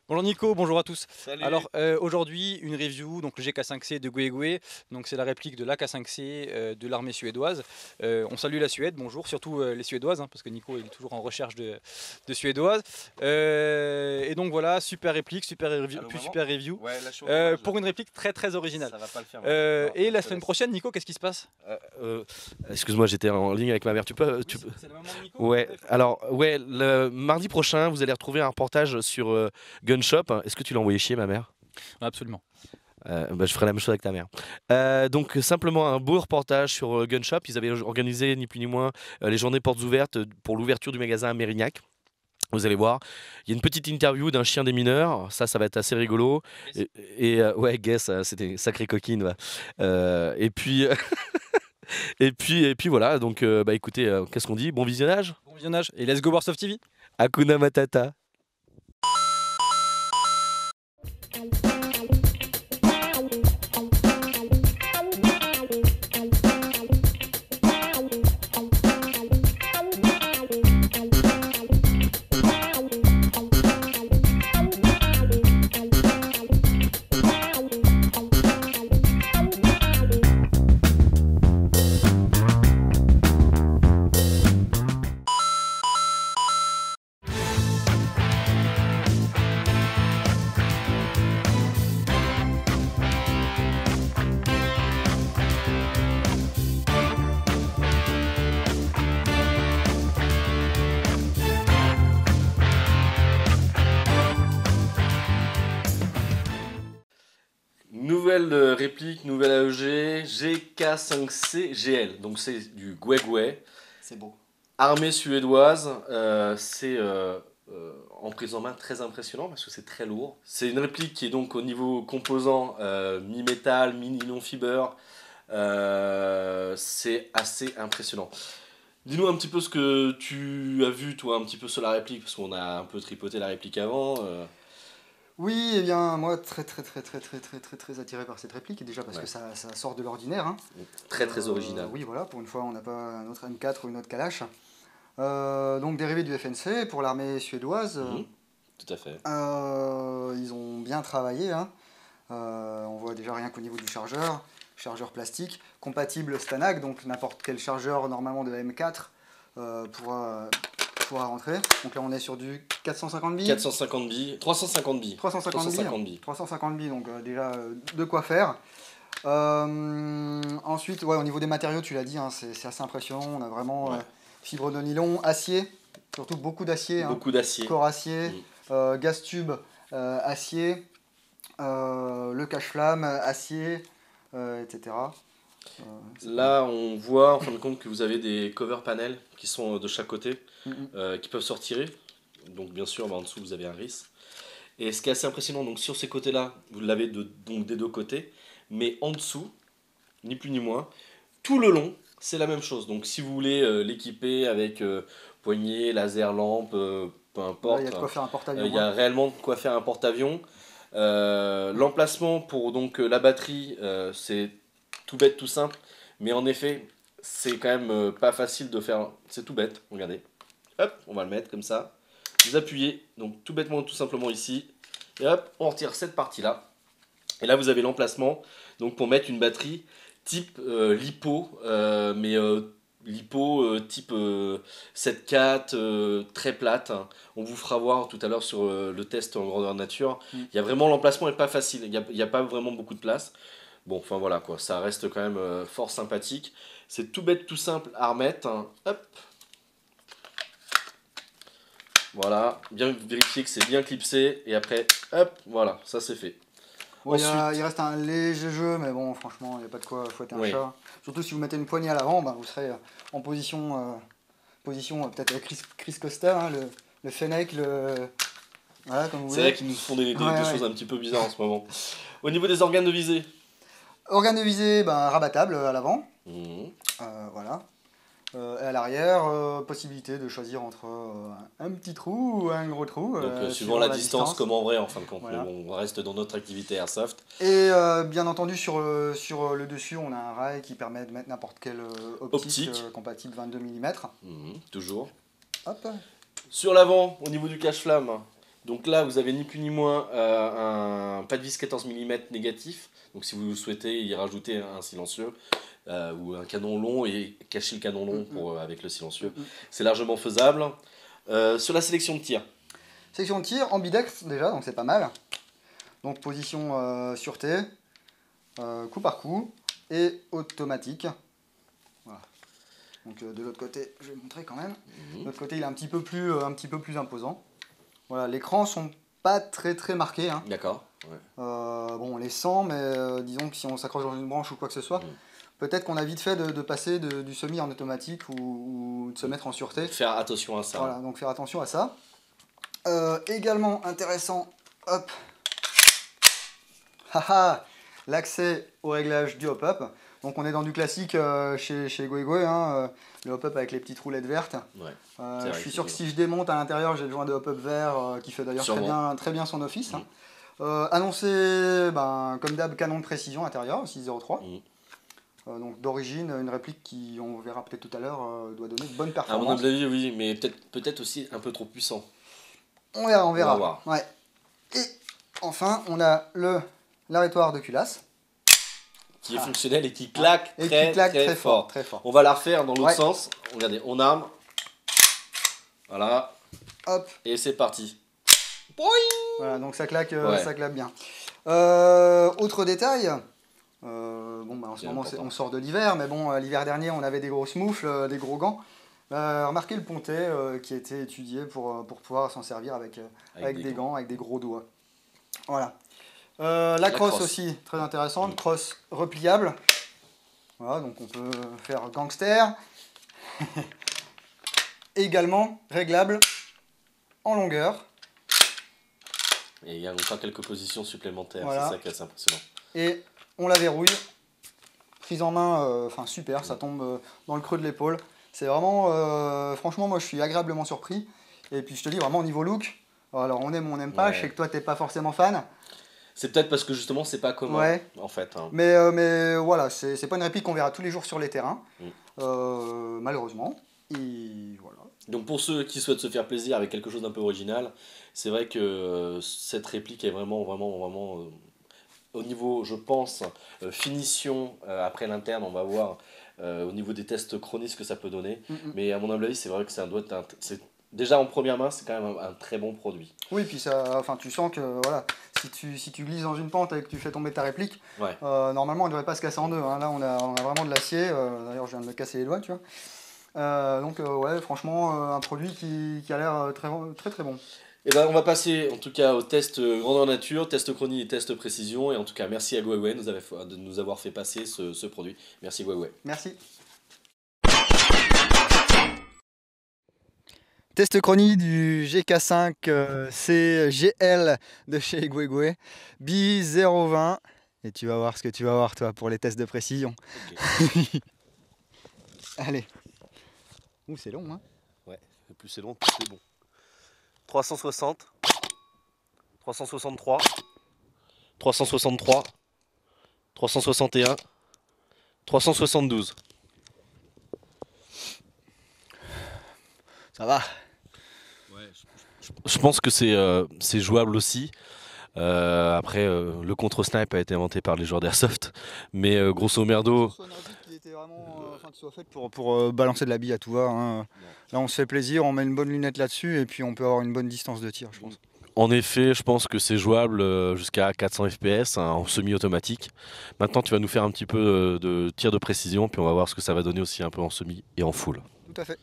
Bonjour Nico, bonjour à tous. Salut. Alors aujourd'hui une review, donc le GK5C de Guégué, donc c'est la réplique de l'AK5C de l'armée suédoise. On salue la Suède, bonjour, surtout les Suédoises, hein, parce que Nico il est toujours en recherche de Suédoises. Et donc voilà, super réplique, super review, Allô puis maman? super review. Ouais, là je suis au chômage là. Pour une réplique très très originale. Ça va pas le faire maman. Non, Et la je te semaine laisse. prochaine, Nico, qu'est-ce qui se passe? Excuse-moi, j'étais en ligne avec ma mère. Oui, c'est la maman de Nico? Ouais. Ouais, Alors, ouais, le mardi prochain, vous allez retrouver un reportage sur Gun Shop. Est-ce que tu l'as envoyé chier, ma mère? absolument. Bah, je ferai la même chose avec ta mère. Donc simplement un beau reportage sur Gun Shop. Ils avaient organisé ni plus ni moins les journées portes ouvertes pour l'ouverture du magasin à Mérignac. Vous allez voir, il y a une petite interview d'un chien des mineurs, ça va être assez rigolo. Ouais, Guess, c'était une sacrée coquine. Va. Et puis, et puis voilà. Donc, bah écoutez, qu'est-ce qu'on dit? Bon visionnage. Bon visionnage et let's go Warsoft TV. Hakuna Matata. Nouvelle réplique, nouvelle AEG, GK5C GL. Donc c'est du Guégué. C'est beau. Armée suédoise, c'est en prise en main très impressionnant parce que c'est très lourd. C'est une réplique qui est donc au niveau composant mi-métal, mi-nylon-fiber. C'est assez impressionnant. Dis-nous un petit peu ce que tu as vu toi un petit peu sur la réplique parce qu'on a un peu tripoté la réplique avant. Oui, eh bien, moi, très attiré par cette réplique, déjà parce Ouais. que ça sort de l'ordinaire. Hein. Très original. Oui, voilà, pour une fois, on n'a pas un autre M4 ou une autre Kalash. Donc, dérivé du FNC pour l'armée suédoise. Tout à fait. Ils ont bien travaillé. Hein. On voit déjà rien qu'au niveau du chargeur plastique, compatible Stanag, donc n'importe quel chargeur normalement de M4 pourra rentrer. Donc là, on est sur du 450 billes. 450 billes, 350 billes. 350 billes. 350 billes, donc déjà de quoi faire. Ensuite, ouais, au niveau des matériaux, tu l'as dit, hein, c'est assez impressionnant. On a vraiment fibre de nylon, acier, surtout beaucoup d'acier. Beaucoup d'acier. Corps acier, gaz tube acier, le cache-flamme acier, etc. Là, on voit en fin de compte que vous avez des cover panels qui sont de chaque côté, qui peuvent se retirer. Donc, bien sûr, en dessous, vous avez un RIS. Et ce qui est assez impressionnant, donc sur ces côtés-là, vous l'avez donc des deux côtés, mais en dessous, ni plus ni moins, tout le long, c'est la même chose. Donc, si vous voulez l'équiper avec poignée, laser, lampe, peu importe, il y a de quoi faire un porte-avions. il y a réellement de quoi faire un porte-avions. L'emplacement pour donc la batterie, c'est tout bête, tout simple, mais en effet, c'est quand même pas facile de faire. C'est tout bête, regardez. Hop, on va le mettre comme ça. Vous appuyez, donc tout bêtement, tout simplement ici, et hop, on retire cette partie-là. Et là, vous avez l'emplacement donc pour mettre une batterie type LiPo, mais LiPo type 7.4, très plate. Hein. On vous fera voir tout à l'heure sur le test en grandeur nature. Il y a vraiment, l'emplacement n'est pas facile, il n'y a pas vraiment beaucoup de place. Bon, enfin voilà quoi, ça reste quand même fort sympathique. C'est tout bête, tout simple à remettre. Hein. Hop. Voilà, bien vérifier que c'est bien clipsé. Et après, hop, voilà, ça c'est fait. Bon, il reste un léger jeu, mais bon, franchement, il n'y a pas de quoi fouetter un chat. Surtout si vous mettez une poignée à l'avant, ben, vous serez en position peut-être avec Chris Costa, hein, le Fennec, voilà, comme vous voulez. C'est vrai qu'ils nous font des choses un petit peu bizarres en ce moment. Au niveau des organes de visée. Organe de visée, ben, rabattable à l'avant. Mmh. Voilà. Et à l'arrière, possibilité de choisir entre un petit trou ou un gros trou. Donc suivant la distance, comme en vrai en fin de compte. Voilà. Mais bon, on reste dans notre activité airsoft. Et bien entendu, sur le dessus, on a un rail qui permet de mettre n'importe quelle optique. Compatible 22 mm. Toujours. Hop. Sur l'avant, au niveau du cache-flamme, Donc là, vous avez ni plus ni moins un pas de vis 14 mm négatif. Donc si vous souhaitez y rajouter un silencieux ou un canon long et cacher le canon long avec le silencieux, c'est largement faisable. Sur la sélection de tir. Sélection de tir, ambidextre déjà, donc c'est pas mal. Donc position sûreté, coup par coup, et automatique. Voilà. Donc de l'autre côté, je vais montrer quand même. De l'autre côté, il est un petit peu plus imposant. Voilà, l'écran sont pas très marqués. Hein. D'accord. Ouais. Bon, on les sent, mais disons que si on s'accroche dans une branche ou quoi que ce soit, peut-être qu'on a vite fait de passer du semi en automatique ou de se mettre en sûreté. Faire attention à ça. Voilà, donc faire attention à ça. Également intéressant, hop, haha, l'accès au réglage du hop-up. Donc on est dans du classique chez Goegwe, hein, le hop-up avec les petites roulettes vertes. Ouais, je suis sûr que si je démonte à l'intérieur, j'ai le joint de hop-up vert qui fait d'ailleurs très bien son office. Hein. Annoncé, comme d'hab, canon de précision intérieur, 6.03. Donc d'origine, une réplique qui, on verra peut-être tout à l'heure, doit donner de bonnes performances. À mon avis, oui, mais peut-être aussi un peu trop puissant. On verra. On va voir. Ouais. Et enfin, on a l'arrêtoir de culasse. Qui est fonctionnel et qui claque, très fort. On va la refaire dans l'autre sens. Regardez, on arme. Voilà. Hop. Et c'est parti. Voilà, donc ça claque bien. Autre détail. En ce moment, on sort de l'hiver, mais bon, l'hiver dernier, on avait des grosses moufles, des gros gants. Remarquez le pontet qui a été étudié pour pouvoir s'en servir avec des gants, avec des gros doigts. Voilà. La crosse aussi, très intéressante, crosse repliable. Voilà, donc on peut faire gangster. Également réglable en longueur. Et il y a encore quelques positions supplémentaires, voilà. C'est ça qui est assez impressionnant. Et on la verrouille. Prise en main, super, ça tombe dans le creux de l'épaule. C'est vraiment, franchement, moi je suis agréablement surpris. Et puis je te dis, vraiment au niveau look, alors on aime ou on n'aime pas, je sais que toi t'es pas forcément fan. C'est peut-être parce que justement c'est pas commun en fait. Hein. Mais voilà, c'est pas une réplique qu'on verra tous les jours sur les terrains, malheureusement. Et voilà. Donc pour ceux qui souhaitent se faire plaisir avec quelque chose d'un peu original, c'est vrai que cette réplique est vraiment au niveau, je pense, finition, après l'interne, on va voir au niveau des tests chroniques ce que ça peut donner. Mais à mon humble avis, c'est vrai que déjà en première main, c'est quand même un très bon produit. Oui, puis tu sens que voilà, si tu glisses dans une pente et que tu fais tomber ta réplique, normalement, elle ne devrait pas se casser en deux. Hein. Là, on a vraiment de l'acier. D'ailleurs, je viens de me casser les doigts, tu vois. Franchement, un produit qui a l'air très bon. Et ben, on va passer en tout cas au test grandeur nature, test chronique et test précision. Et en tout cas, merci à Goegwe de nous avoir fait passer ce produit. Merci Goegwe. Merci. Test chronique du GK5 CGL de chez Goegwe, B020. Et tu vas voir ce que tu vas voir toi pour les tests de précision. Okay. Allez. Ouh, c'est long, hein? Ouais, plus c'est long, plus c'est bon. 360, 363, 363, 361, 372. Ça va. Ouais, je pense que c'est jouable aussi. Après, le contre-snipe a été inventé par les joueurs d'Airsoft, mais grosso merdo... qui était vraiment qui soit faite pour balancer de la bille à tout va. Hein. Là, on se fait plaisir, on met une bonne lunette là-dessus et puis on peut avoir une bonne distance de tir, je pense. En effet, je pense que c'est jouable jusqu'à 400 fps en semi-automatique. Maintenant, tu vas nous faire un petit peu de tir de précision, puis on va voir ce que ça va donner aussi un peu en semi et en full. Tout à fait.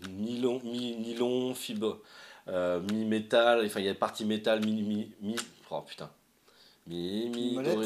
Nylon, fibre, mi-métal, enfin il y a partie métal, oh putain, mi-doré.